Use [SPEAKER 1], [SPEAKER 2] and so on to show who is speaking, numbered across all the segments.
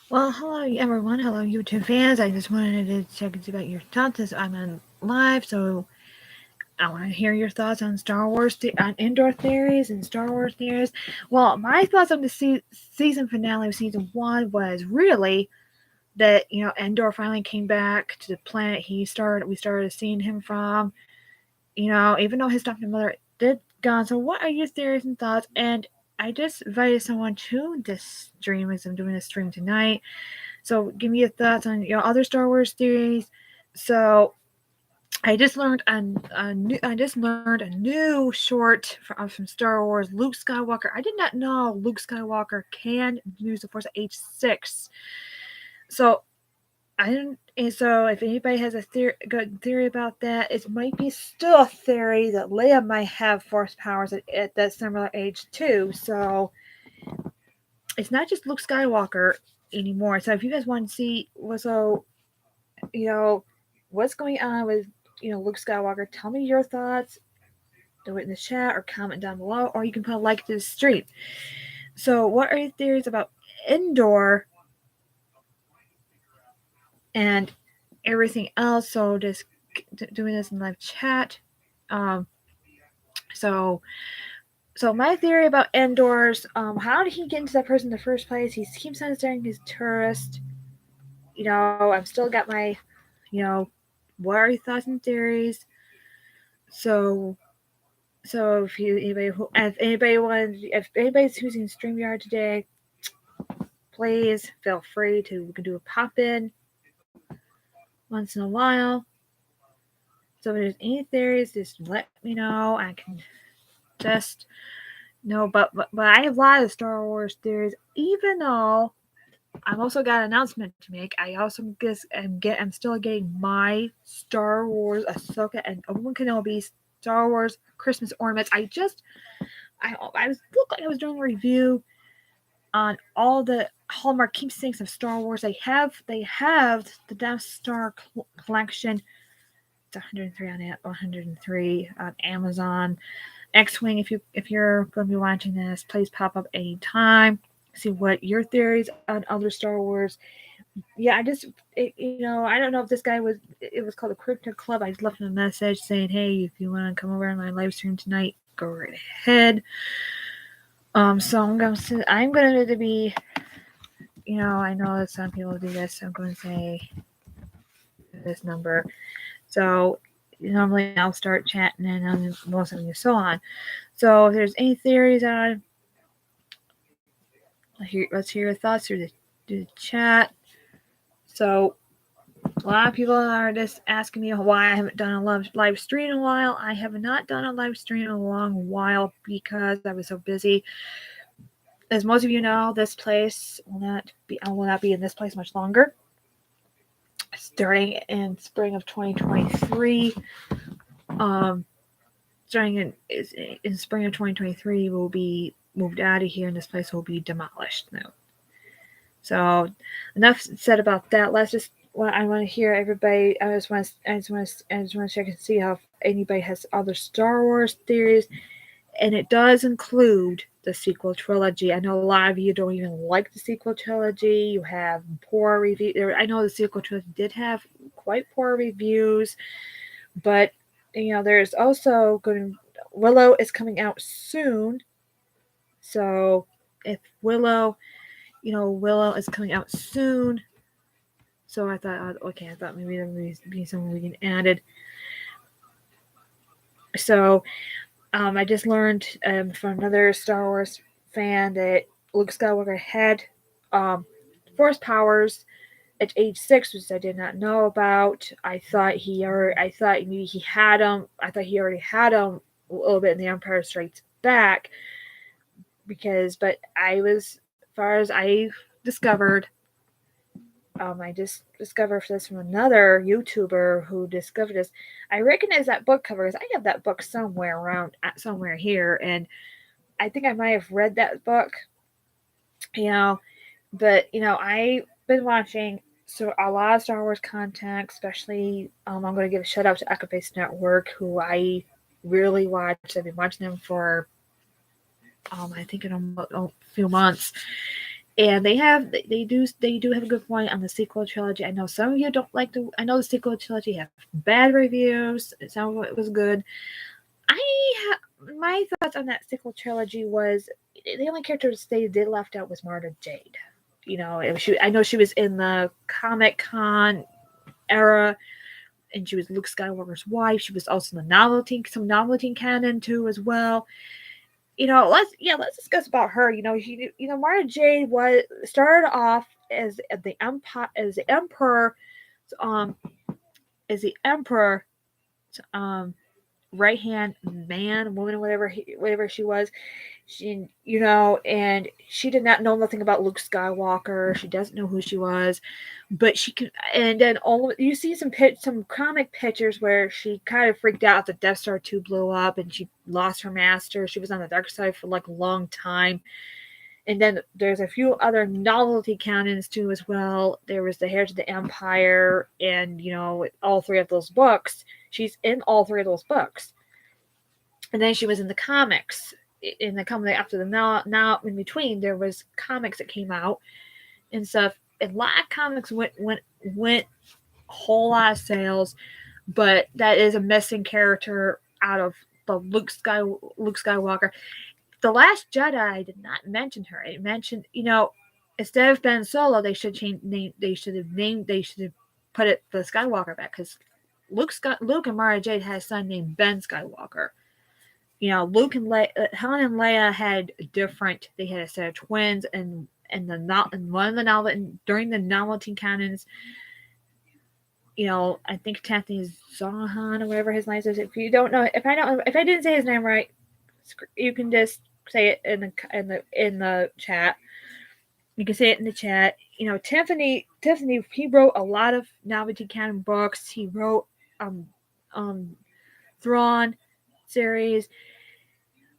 [SPEAKER 1] Well, hello everyone. Hello YouTube fans. I just wanted to check about your thoughts as I'm on live, so I want to hear your thoughts on Star Wars, on Andor theories and Star Wars theories. Well, my thoughts on the season finale of season one was really that Andor finally came back to the planet we started seeing him from. Even though his adopted mother did gone. So, what are your theories and thoughts? And I just invited someone to this stream as I'm doing this stream tonight. So give me your thoughts on other Star Wars theories. So I just learned a new short from Star Wars. Luke Skywalker. I did not know Luke Skywalker can use the Force at age 6. So I didn't. And so if anybody has a good theory about that, it might be still a theory that Leia might have Force powers at that similar age too. So it's not just Luke Skywalker anymore. So if you guys want to see, you know, what's going on with, Luke Skywalker. Tell me your thoughts. Do it in the chat or comment down below, or you can put a like to the stream. So, what are your theories about Andor and everything else? So, just doing this in live chat. Um, so, so my theory about Andor's, how did he get into that person in the first place? He keeps on saying he's a tourist. I've still got my, you know, what are your thoughts and theories? So So if anybody's using StreamYard today, please feel free to we can do a pop in once in a while. So if there's any theories, just let me know. I can just know. But I have a lot of Star Wars theories. Even though I've also got an announcement to make. I also I'm still getting my Star Wars Ahsoka and Obi-Wan Kenobi Star Wars Christmas ornaments. I was doing a review on all the Hallmark keepsakes of Star Wars. They have the Death Star collection. It's 103 on it, 103 on Amazon. X-wing. If you're going to be watching this, please pop up anytime. See what your theories on other Star Wars. Yeah, I don't know if this guy was. It was called the Crypto Club. I just left him a message saying, "Hey, if you want to come over on my live stream tonight, go right ahead." So I'm going to be I know that some people do this. So I'm going to say this number. So normally I'll start chatting and most of you so on. So if there's any theories on, let's hear your thoughts through the chat. So a lot of people are just asking me why I haven't done a live stream in a while. I have not done a live stream in a long while because I was so busy. As most of you know, this place I will not be in this place much longer. Starting in spring of 2023, starting in spring of 2023, we'll be moved out of here, and this place will be demolished now. So, enough said about that. Let's just. Well, I want to hear everybody. I just want to check and see how anybody has other Star Wars theories, and it does include the sequel trilogy. I know a lot of you don't even like the sequel trilogy. You have poor reviews. I know the sequel trilogy did have quite poor reviews, but there's also Willow is coming out soon. So if Willow is coming out soon. So I thought, okay, I thought maybe there would be something we can add. So I just learned from another Star Wars fan that Luke Skywalker had Force powers at age 6, which I did not know about. I thought maybe he had them. I thought he already had them a little bit in The Empire Strikes Back, but as far as I discovered, I just discovered this from another YouTuber who discovered this. I recognize that book cover because I have that book somewhere here, and I think I might have read that book. But I've been watching a lot of Star Wars content, especially I'm going to give a shout out to Echo Base Network, who I really watch. I've been watching them for I think in a few months, And they do have a good point on the sequel trilogy. I know some of you don't like I know the sequel trilogy have bad reviews. Some of it was good. My thoughts on that sequel trilogy was the only character they did left out was Mara Jade. You know, I know she was in the Comic Con era, and she was Luke Skywalker's wife. She was also in the some novelty canon too as well. You know, let's discuss about her. You know, Mara Jade was started off as the empire um as the emperor um right hand man, woman, whatever she was. And she did not know nothing about Luke Skywalker. She doesn't know who she was, but she can. And then you see some comic pictures where she kind of freaked out. The Death Star 2 blew up, and she lost her master. She was on the dark side for like a long time. And then there's a few other novelty canons too as well. There was the Heirs of the Empire, and all three of those books. She's in all three of those books. And then she was in the comics. In the coming after the now in between, there was comics that came out and stuff. A lot of comics went a whole lot of sales, but that is a missing character out of the Luke Skywalker. The Last Jedi did not mention her. It mentioned, instead of Ben Solo, they should change name. They should have put it the Skywalker back, because Luke and Mara Jade had a son named Ben Skywalker. Luke and Helen and Leia had different. They had a set of twins, and one of the novel during the novelty canons. I think Anthony Zohan or whatever his name is. If you don't know, if I didn't say his name right, you can just say it in the chat. You can say it in the chat. Tiffany, he wrote a lot of novelty canon books. He wrote Thrawn series.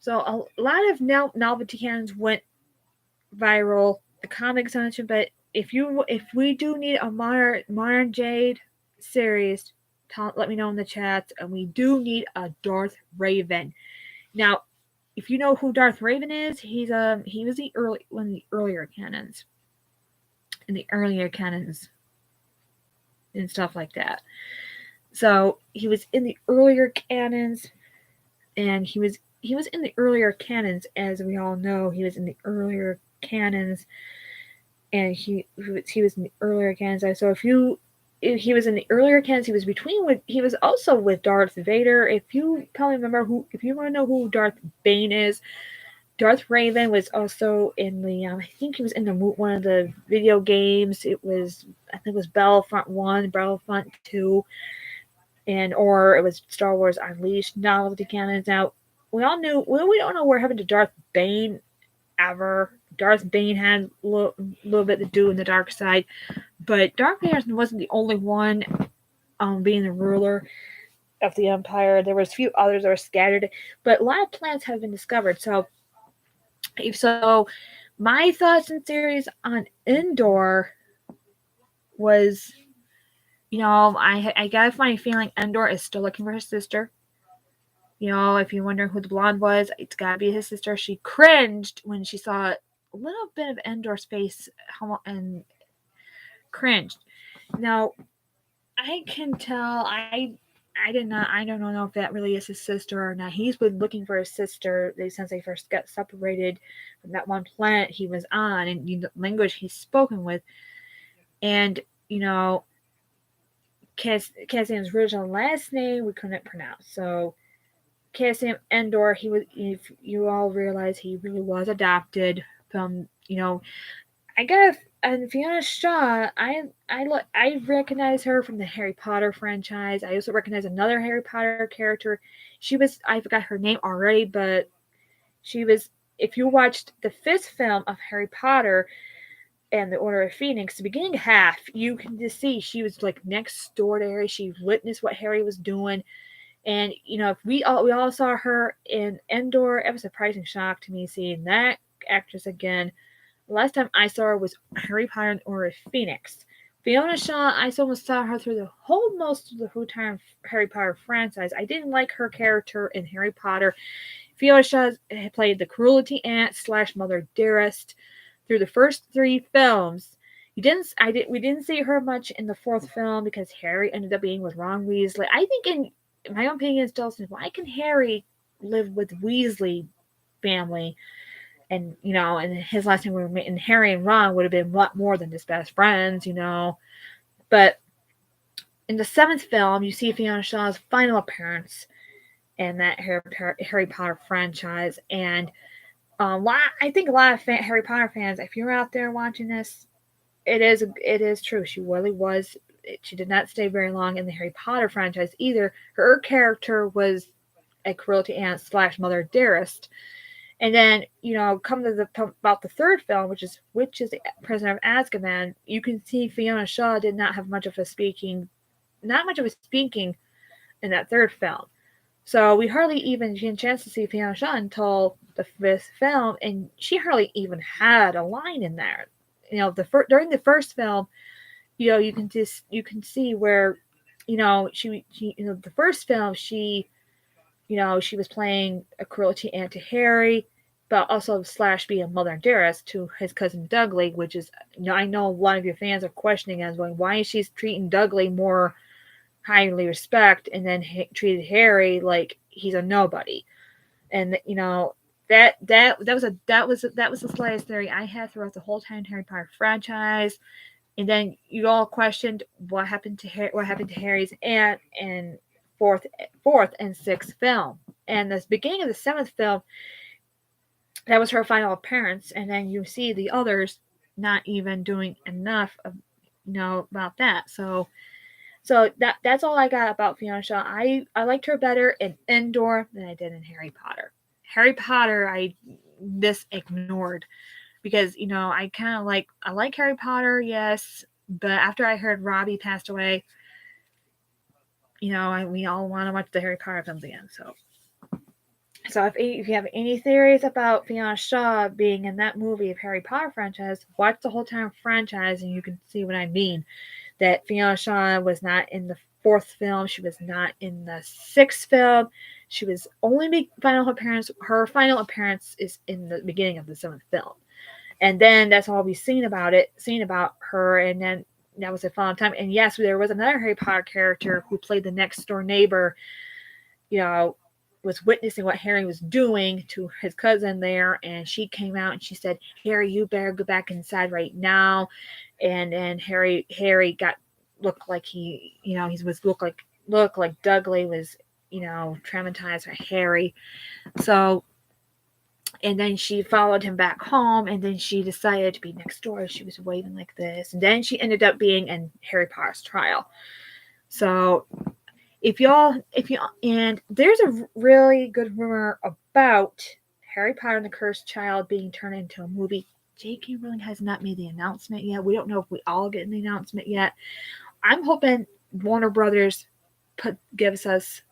[SPEAKER 1] So a lot of novelty canons went viral. The comics mentioned, but if we do need a modern Jade series, let me know in the chat. And we do need a Darth Raven. Now, if you know who Darth Raven is, he was one of the earlier canons. In the earlier canons and stuff like that. So he was in the earlier canons, and he was in the earlier canons, as we all know. He was in the earlier canons, and he was in the earlier canons. So if he was in the earlier canons, he was also with Darth Vader. If you probably remember if you want to know who Darth Bane is, Darth Raven was also in the I think he was in one of the video games. I think it was Battlefront 1, Battlefront 2, or it was Star Wars Unleashed novelty canons. Now, we don't know what happened to Darth Bane ever. Darth Bane had a little bit to do in the dark side, but Darth Vader wasn't the only one being the ruler of the Empire. There was a few others that were scattered, but a lot of planets have been discovered. So my thoughts and theories on Andor was, I got a funny feeling Andor is still looking for his sister. If you're wondering who the blonde was, it's gotta be his sister. She cringed when she saw a little bit of Andor's face and cringed. Now, I can tell. I don't know if that really is his sister or not. He's been looking for his sister since they first got separated from that one planet he was on, and the language he's spoken with. And Cassian's original last name we couldn't pronounce. So Cassian Andor, if you all realize, he really was adopted from, and Fiona Shaw, I recognize her from the Harry Potter franchise. I also recognize another Harry Potter character. I forgot her name already, but she was, if you watched the 5th film of Harry Potter and the Order of Phoenix, the beginning half, you can just see she was like next door to Harry. She witnessed what Harry was doing. And, if we all saw her in Andor, it was a surprising shock to me seeing that actress again. The last time I saw her was Harry Potter and Order of Phoenix. Fiona Shaw, I almost saw her through most of the entire Harry Potter franchise. I didn't like her character in Harry Potter. Fiona Shaw played the cruelty aunt / Mother Dearest. through the first 3 films. We didn't see her much in the 4th film because Harry ended up being with Ron Weasley. I think, in my own opinion, still says, why can Harry live with Weasley family? And and his last name would and Harry and Ron would have been a lot more than just best friends, But in the 7th film, you see Fiona Shaw's final appearance in that Harry Potter franchise, and I think a lot of Harry Potter fans, if you're out there watching this, it is true. She really was. She did not stay very long in the Harry Potter franchise either. Her character was a cruelty aunt / mother dearest. And then, come to about the 3rd film, which is the Prisoner of Azkaban, you can see Fiona Shaw did not have much of a speaking in that 3rd film. So we hardly even get a chance to see Fiona Shaw until the 5th film, and she hardly even had a line in there. During the 1st film, you can see where, she the 1st film, she was playing a cruelty aunt to Harry, but also / be a mother dearest to his cousin Dudley, which is, I know a lot of your fans are questioning as going, why is she treating Dudley more highly respect and then treated Harry like he's a nobody? And that was the slightest theory I had throughout the whole time Harry Potter franchise. And then you all questioned what happened to Harry's aunt in fourth and 6th film. And the beginning of the 7th film, that was her final appearance, and then you see the others not even doing enough of about that. So that's all I got about Fiona Shaw. I liked her better in Andor than I did in Harry Potter. Harry Potter I just ignored because I kind of I like Harry Potter, yes, but after I heard Robbie passed away, we all want to watch the Harry Potter films again. So if you have any theories about Fiona Shaw being in that movie of Harry Potter franchise, watch the whole time franchise and you can see what I mean. That Fiona Shaw was not in the 4th film. She was not in the 6th film. She was only her final appearance is in the beginning of the 7th film. And then that's all we've seen about her. And then that was a fun time. And yes, there was another Harry Potter character who played the next door neighbor, was witnessing what Harry was doing to his cousin there, and she came out and she said, Harry, you better go back inside right now. And Harry looked like looked like Dudley was, traumatized by Harry. So, and then she followed him back home, and then she decided to be next door. She was waving like this, and then she ended up being in Harry Potter's trial. So and there's a really good rumor about Harry Potter and the Cursed Child being turned into a movie. J.K. Rowling has not made the announcement yet. We don't know if we all get the announcement yet. I'm hoping Warner Brothers gives us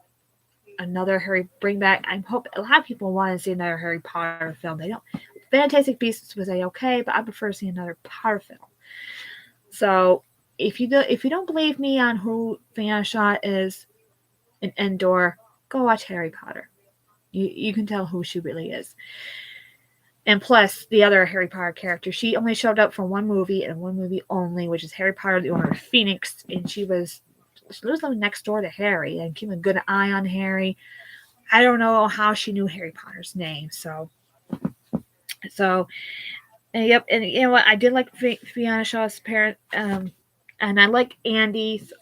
[SPEAKER 1] another bring back. I'm hoping a lot of people want to see another Harry Potter film. They don't. Fantastic Beasts was okay, but I prefer to see another Potter film. So if you don't believe me on who Fiona Shaw is in Andor, go watch Harry Potter. You can tell who she really is. And plus, the other Harry Potter character, she only showed up for one movie and one movie only, which is Harry Potter, the Order of Phoenix, and she was living next door to Harry and keeping a good eye on Harry. I don't know how she knew Harry Potter's name, so yep, and you know what? I did like Fiona Shaw's parent, and I like Andy's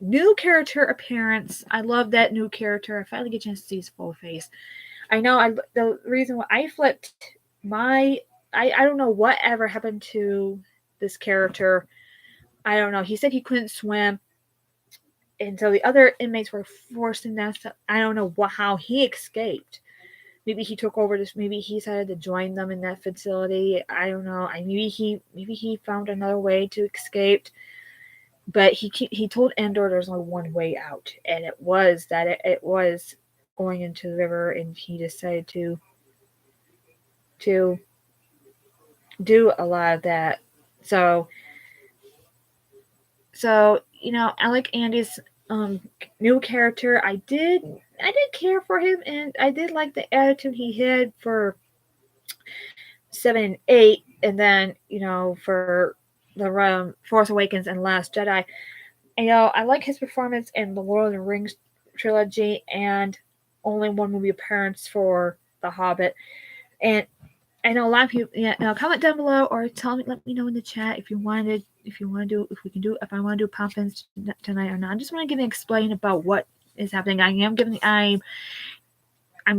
[SPEAKER 1] new character appearance. I love that new character. I finally get a chance to see his full face. I know the reason why I flipped I don't know whatever happened to this character. I don't know. He said he couldn't swim, and so the other inmates were forcing that stuff. I don't know how he escaped. Maybe he took over this. Maybe he decided to join them in that facility. I don't know. Maybe he found another way to escape. But he told Andor there's only one way out, and it was that it was going into the river, and he decided to do a lot of that. So I like Andy's new character. I did care for him, and I did like the attitude he had for 7 and 8, and then for the Force Awakens and Last Jedi. I like his performance in the Lord of the Rings trilogy and only one movie appearance for The Hobbit. And I know a lot of people. Yeah, comment down below or let me know in the chat if you want to do, if I want to do pop-ins tonight or not. I just want to explain about what is happening. I'm going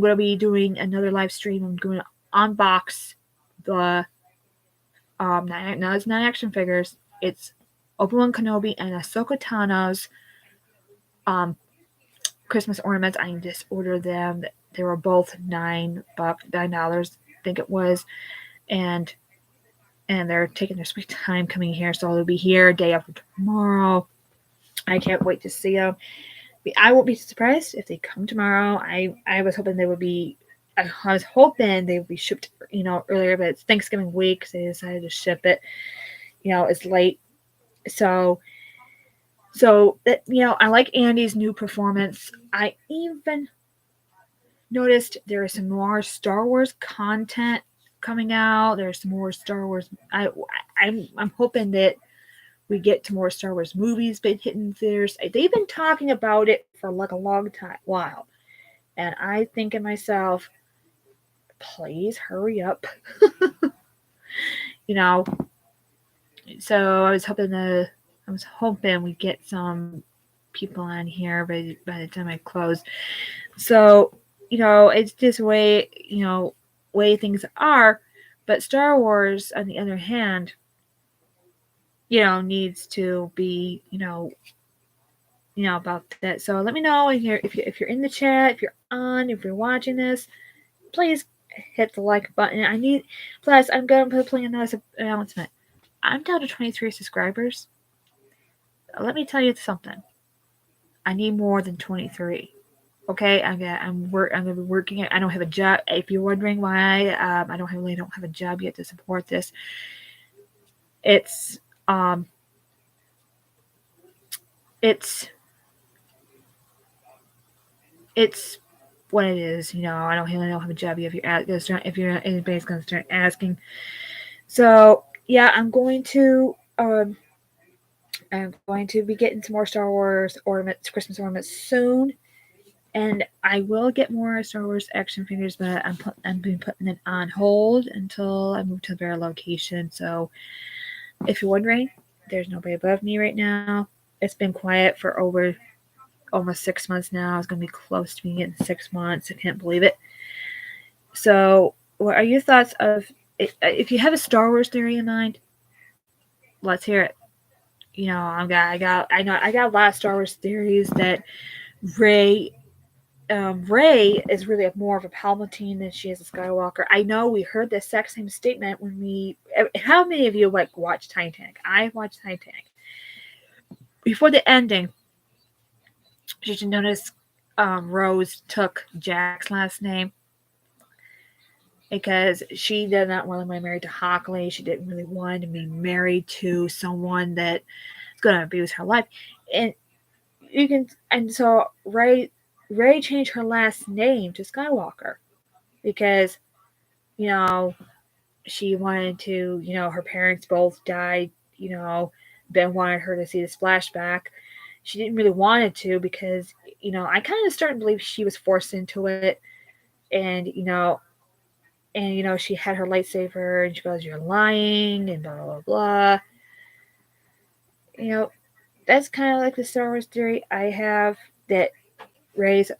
[SPEAKER 1] to be doing another live stream. I'm going to unbox the now it's not action figures. It's Obi-Wan Kenobi and Ahsoka Tano's Christmas ornaments. I just ordered them. They were both $9, $9, I think it was, and they're taking their sweet time coming here, so they'll be here day after tomorrow. I can't wait to see them. I won't be surprised if they come tomorrow. I was hoping they would be. I was hoping they would be shipped, earlier, but it's Thanksgiving week, so they decided to ship it. It's late, so that I like Andy's new performance. I even noticed there is some more Star Wars content coming out. There's some more Star Wars. I'm hoping that we get to more Star Wars movies been hitting theaters. They've been talking about it for like a long while, and I think to myself, please hurry up. So I was hoping we get some people on here by the time I close. So it's just way things are. But Star Wars, on the other hand, needs to be about that. So let me know if you're in the chat, if you're watching this, please hit the like button. Plus I'm going to play another announcement. I'm down to 23 subscribers. Let me tell you something. I need more than 23. Okay, I'm gonna be working. I don't have a job. If you're wondering why, I don't have a job yet to support this. It's what it is. I don't have a job yet. If anybody's gonna start asking. So yeah, I'm going to be getting some more Star Wars ornaments, Christmas ornaments soon. And I will get more Star Wars action figures, but I'm been putting it on hold until I move to a better location. So, if you're wondering, there's nobody above me right now. It's been quiet for over almost 6 months now. It's going to be close to being in 6 months. I can't believe it. So, what are your thoughts of if you have a Star Wars theory in mind? Let's hear it. I got a lot of Star Wars theories that Rey is really more of a Palpatine than she is a Skywalker. I know we heard the exact same statement when how many of you watched Titanic? I watched Titanic. Before the ending, you should notice Rose took Jack's last name because she did not want to be married to Hockley. She didn't really want to be married to someone that's going to abuse her life. And so Rey changed her last name to Skywalker because, she wanted to, her parents both died, Ben wanted her to see this flashback. She didn't really want it to because, I kind of started to believe she was forced into it. And, she had her lightsaber and she goes, "You're lying," and blah, blah, blah. That's kind of like the Star Wars theory I have, that Rey's